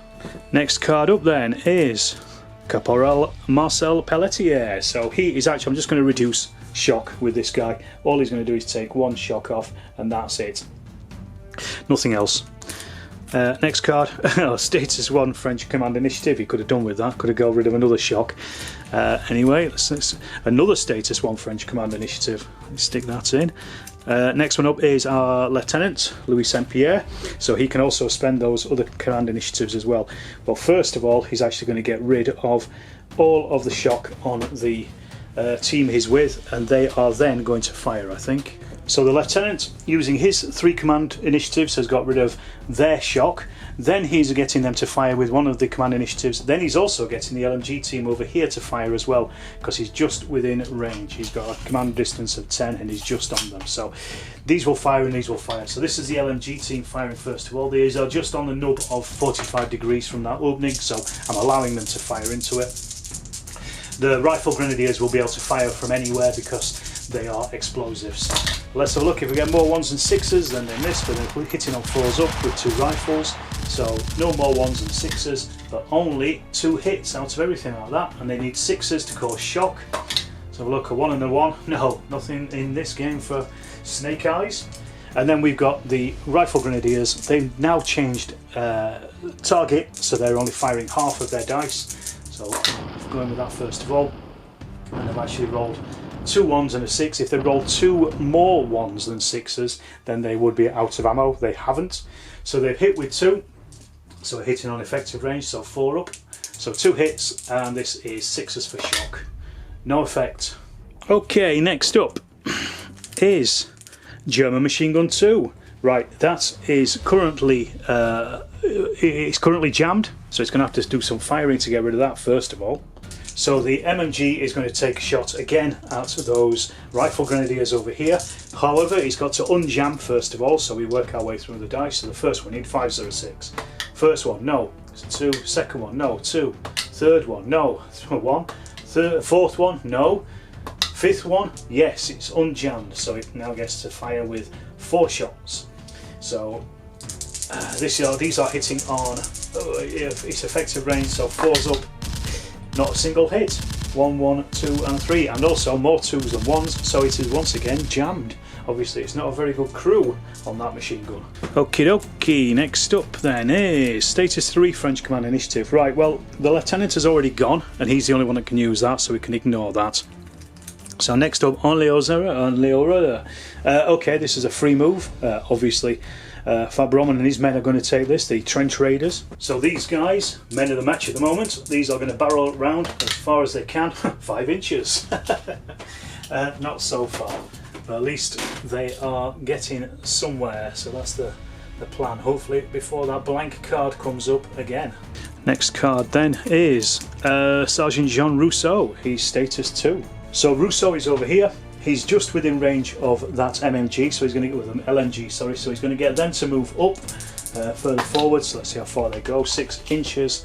Next card up then is Caporal Marcel Pelletier. So he is actually, I'm just going to reduce shock with this guy. All he's going to do is take 1 shock off, and that's it. Nothing else. Next card, status 1 French command initiative. He could have done with that, could have got rid of another shock. Anyway, let's another status 1 French command initiative. Let's stick that in. Next one up is our Lieutenant Louis St. Pierre, so he can also spend those other command initiatives as well. Well, first of all, he's actually going to get rid of all of the shock on the team he's with, and they are then going to fire, I think. So the Lieutenant, using his 3 command initiatives, has got rid of their shock. Then he's getting them to fire with one of the command initiatives. Then he's also getting the LMG team over here to fire as well, because he's just within range. He's got a command distance of 10 and he's just on them. So these will fire and these will fire. So this is the LMG team firing first of all. These are just on the nub of 45 degrees from that opening, so I'm allowing them to fire into it. The Rifle Grenadiers will be able to fire from anywhere because they are explosives. Let's have a look. If we get more 1s and 6s, then they miss, but they're hitting on 4s up with 2 rifles. So no more 1s and 6s, but only 2 hits out of everything like that, and they need 6s to cause shock. So look, a 1 and a 1. No, nothing in this game for Snake Eyes. And then we've got the Rifle Grenadiers. They've now changed target, so they're only firing half of their dice. So going with that first of all, and I've actually rolled 2 1s and a 6. If they roll 2 more 1s than 6s, then they would be out of ammo. They haven't. So they've hit with 2. So we're hitting on effective range, so 4 up. So 2 hits, and this is 6s for shock. No effect. Okay, next up is German machine gun 2. Right, that is currently it's currently jammed, so it's going to have to do some firing to get rid of that first of all. So the MMG is going to take a shot again at those rifle grenadiers over here. However, he's got to unjam first of all, so we work our way through the dice. So the first one, need 506. First one, no. 2. Second one, no. 2. Third one, no. 1. Fourth one, no. Fifth one, yes, it's unjammed, so it now gets to fire with 4 shots. So these are hitting on its effective range, so 4's up, not a single hit. 1, 1, 2 and 3, and also more 2s than 1s, so it is once again jammed. Obviously it's not a very good crew on that machine gun. Okie dokie, next up then is Status 3 French Command Initiative. Right, well the Lieutenant has already gone and he's the only one that can use that, so we can ignore that. So next up, okay, this is a free move. Obviously, Fabron and his men are going to take this, the Trench Raiders. So these guys, men of the match at the moment, these are going to barrel around as far as they can. 5 inches. Not so far, but at least they are getting somewhere. So that's the plan, hopefully, before that blank card comes up again. Next card then is Sergeant Jean Rousseau. He's Status 2. So Rousseau is over here. He's just within range of that MMG, so he's going to get with them LMG. Sorry, so he's going to get them to move up further forward. So let's see how far they go. 6 inches.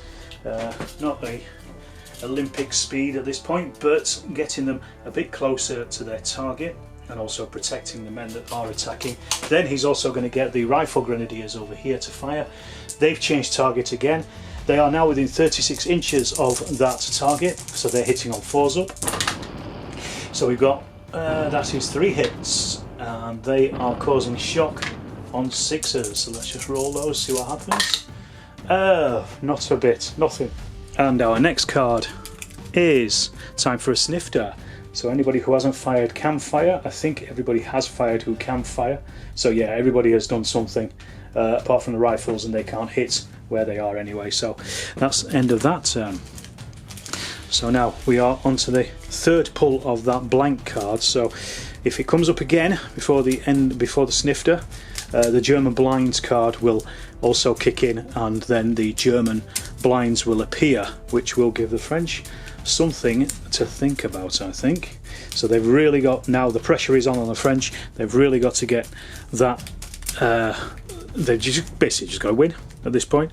Not a Olympic speed at this point, but getting them a bit closer to their target and also protecting the men that are attacking. Then he's also going to get the rifle grenadiers over here to fire. They've changed target again. They are now within 36 inches of that target, so they're hitting on 4's up. So we've got, that is 3 hits, and they are causing shock on 6s. So let's just roll those, see what happens. Not a bit, nothing. And our next card is time for a snifter. So anybody who hasn't fired can fire. I think everybody has fired who can fire. So yeah, everybody has done something, apart from the rifles, and they can't hit where they are anyway. So that's the end of that turn. So now we are on to the third pull of that blank card. So if it comes up again before the snifter, the German blinds card will also kick in, and then the German blinds will appear, which will give the French something to think about, I think. So they've really got, now the pressure is on the French, they've really got to get that, they've just basically just got to win at this point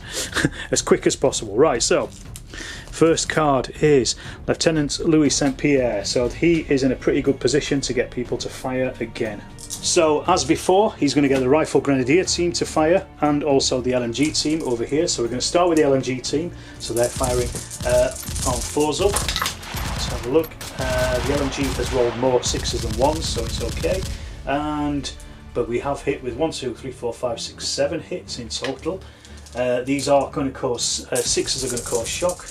as quick as possible. Right, so first card is Lieutenant Louis St. Pierre, so he is in a pretty good position to get people to fire again. So as before, he's going to get the Rifle Grenadier team to fire and also the LMG team over here. So we're going to start with the LMG team, so they're firing on 4's up. Let's have a look. The LMG has rolled more 6s than 1s, so it's okay. But we have hit with 1, 2, 3, 4, 5, 6, 7 hits in total. These are going to cause, 6s are going to cause shock.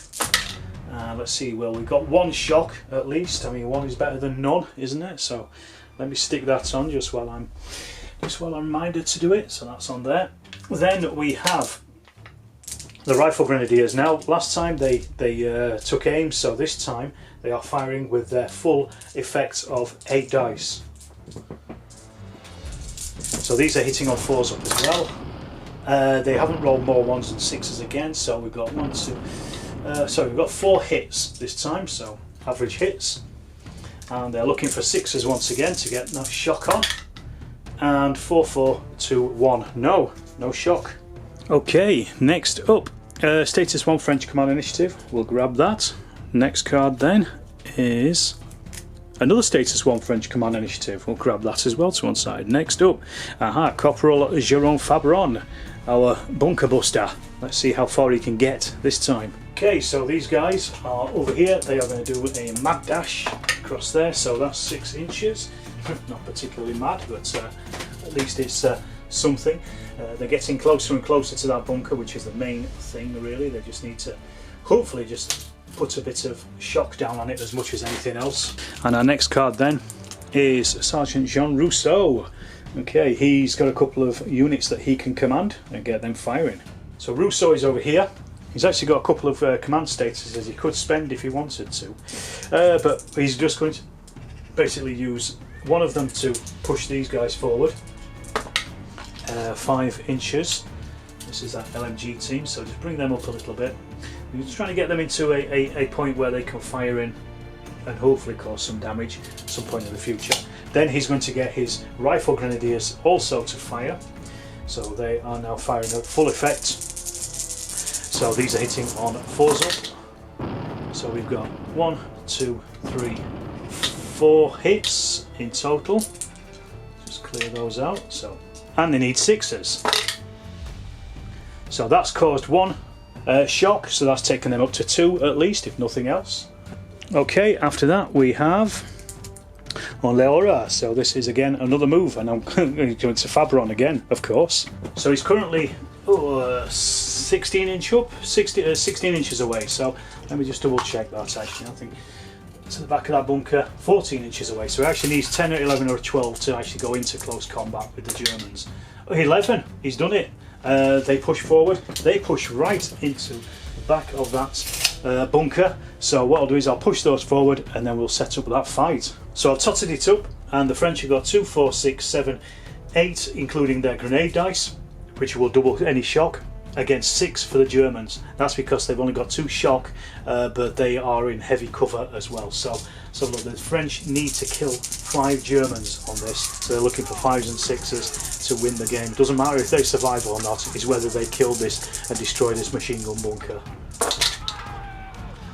Let's see, well, we've got 1 shock at least. I mean, 1 is better than none, isn't it? So let me stick that on just while I'm reminded to do it. So that's on there. Then we have the Rifle Grenadiers. Now, last time they took aim, so this time they are firing with their full effect of 8 dice. So these are hitting on 4's up as well. They haven't rolled more 1s and 6s again, so we've got we've got 4 hits this time, so average hits. And they're looking for 6s once again to get that shock on. And 4, 4, 2, 1. No shock. Okay, next up, Status 1 French Command Initiative. We'll grab that. Next card then is another Status 1 French Command Initiative. We'll grab that as well to one side. Next up, Corporal Jérôme Fabron, our bunker buster. Let's see how far he can get this time. Okay, so these guys are over here. They are going to do a mad dash across there, so that's 6 inches. Not particularly mad, but at least it's something. They're getting closer and closer to that bunker, which is the main thing really. They just need to hopefully just put a bit of shock down on it as much as anything else. And our next card then is Sergeant Jean Rousseau. Okay, he's got a couple of units that he can command and get them firing. So Rousseau is over here. He's actually got a couple of command statuses he could spend if he wanted to, but he's just going to basically use one of them to push these guys forward 5 inches. This is that LMG team, so just bring them up a little bit. We're just trying to get them into a point where they can fire in and hopefully cause some damage at some point in the future. Then he's going to get his rifle grenadiers also to fire, so they are now firing at full effect. So these are hitting on Forzel. So we've got 1, 2, 3, 4 hits in total. Just clear those out. So, and they need 6s. So that's caused 1 shock, so that's taken them up to 2 at least, if nothing else. Okay, after that we have on Leora. So this is again another move, and I'm going to Fabron again, of course. So he's currently 16 inches away. So let me just double check that. Actually, I think to the back of that bunker, 14 inches away. So he actually needs 10 or 11 or 12 to actually go into close combat with the Germans. 11, he's done it. They push forward. They push right into the back of that bunker. So what I'll do is I'll push those forward, and then we'll set up that fight. So I've totted it up, and the French have got 2, 4, 6, 7, 8, including their grenade dice, which will double any shock, against 6 for the Germans. That's because they've only got 2 shock, but they are in heavy cover as well. So look, the French need to kill 5 Germans on this. So they're looking for 5s and 6s to win the game. It doesn't matter if they survive or not, it's whether they kill this and destroy this machine gun bunker.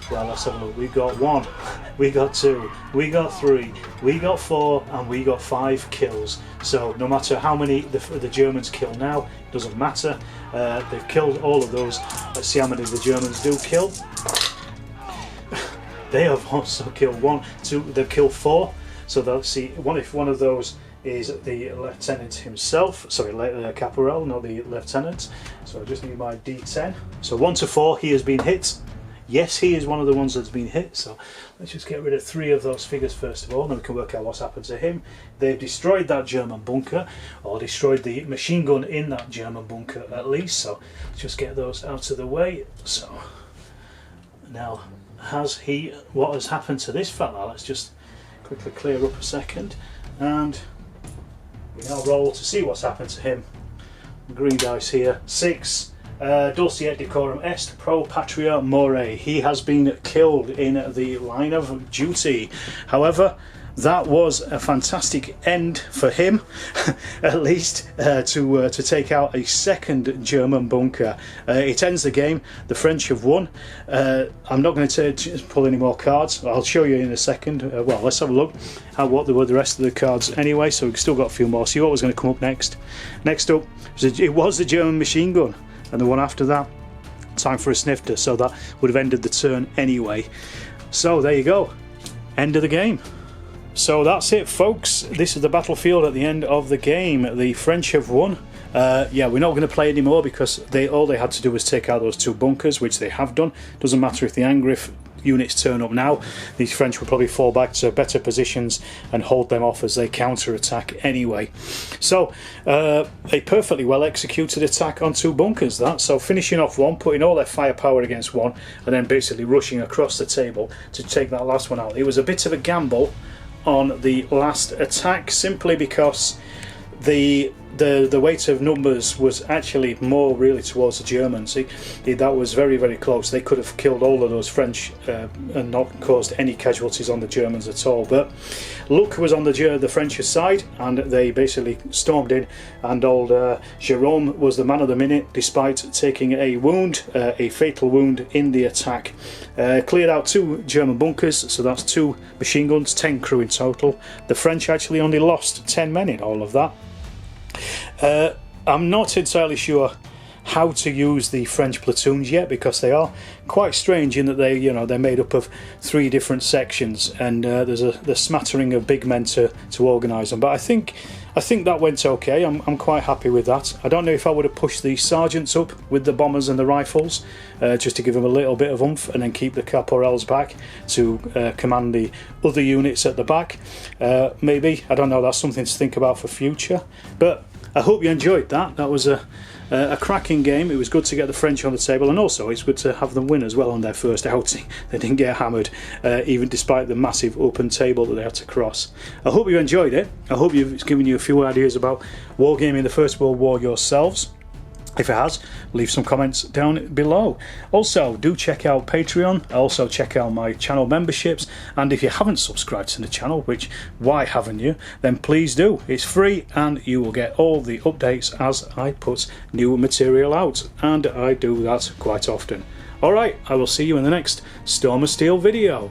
Well, let's have a look. We got 1, we got 2, we got 3, we got 4, and we got 5 kills. So no matter how many the Germans kill now, it doesn't matter. They've killed all of those. Let's see how many the Germans do kill. They have also killed 1, 2. They've killed 4. So they'll see if one of those is the lieutenant himself. Sorry, Caporal, not the lieutenant. So I just need my D10. So 1 to 4, he has been hit. Yes, he is one of the ones that's been hit, so let's just get rid of 3 of those figures first of all, and then we can work out what's happened to him. They've destroyed that German bunker, or destroyed the machine gun in that German bunker at least, so let's just get those out of the way. So now, what has happened to this fella? Let's just quickly clear up a second, and we now roll to see what's happened to him. Green dice here, 6. Dulciet decorum est pro patria more. He has been killed in the line of duty. However, that was a fantastic end for him, at least, to take out a second German bunker. It ends the game. The French have won. I'm not going to pull any more cards. I'll show you in a second. Well, let's have a look at what were the rest of the cards anyway. So we've still got a few more. See what was going to come up next. Next up, it was the German machine gun. And the one after that, time for a snifter, so that would have ended the turn anyway. So there you go, end of the game. So that's it, folks. This is the battlefield at the end of the game. The French have won. Yeah, we're not going to play anymore because all they had to do was take out those 2 bunkers, which they have done. Doesn't matter if the Angriff units turn up now. These French will probably fall back to better positions and hold them off as they counter-attack anyway. So a perfectly well executed attack on 2 bunkers, that. So finishing off one, putting all their firepower against one, and then basically rushing across the table to take that last one out. It was a bit of a gamble on the last attack, simply because the weight of numbers was actually more really towards the Germans. That was very, very close. They could have killed all of those French and not caused any casualties on the Germans at all. But luck was on the French side, and they basically stormed in, and old Jerome was the man of the minute, despite taking a wound, a fatal wound in the attack. Cleared out 2 German bunkers, so that's 2 machine guns, 10 crew in total. The French actually only lost 10 men in all of that. I'm not entirely sure how to use the French platoons yet, because they are quite strange in that they're made up of 3 different sections, and there's a smattering of big men to organise them. But I think I think that went okay. I'm quite happy with that. I don't know if I would have pushed the sergeants up with the bombers and the rifles, just to give them a little bit of oomph, and then keep the caporals back to command the other units at the back. Maybe, I don't know, that's something to think about for future. But I hope you enjoyed that. That was a cracking game. It was good to get the French on the table, and also it's good to have them win as well on their first outing. They didn't get hammered, even despite the massive open table that they had to cross. I hope you enjoyed it. I hope it's given you a few ideas about wargaming the First World War yourselves. If it has, leave some comments down below. Also, do check out Patreon. Also, check out my channel memberships. And if you haven't subscribed to the channel, which why haven't you, then please do. It's free and you will get all the updates as I put new material out. And I do that quite often. Alright, I will see you in the next Storm of Steel video.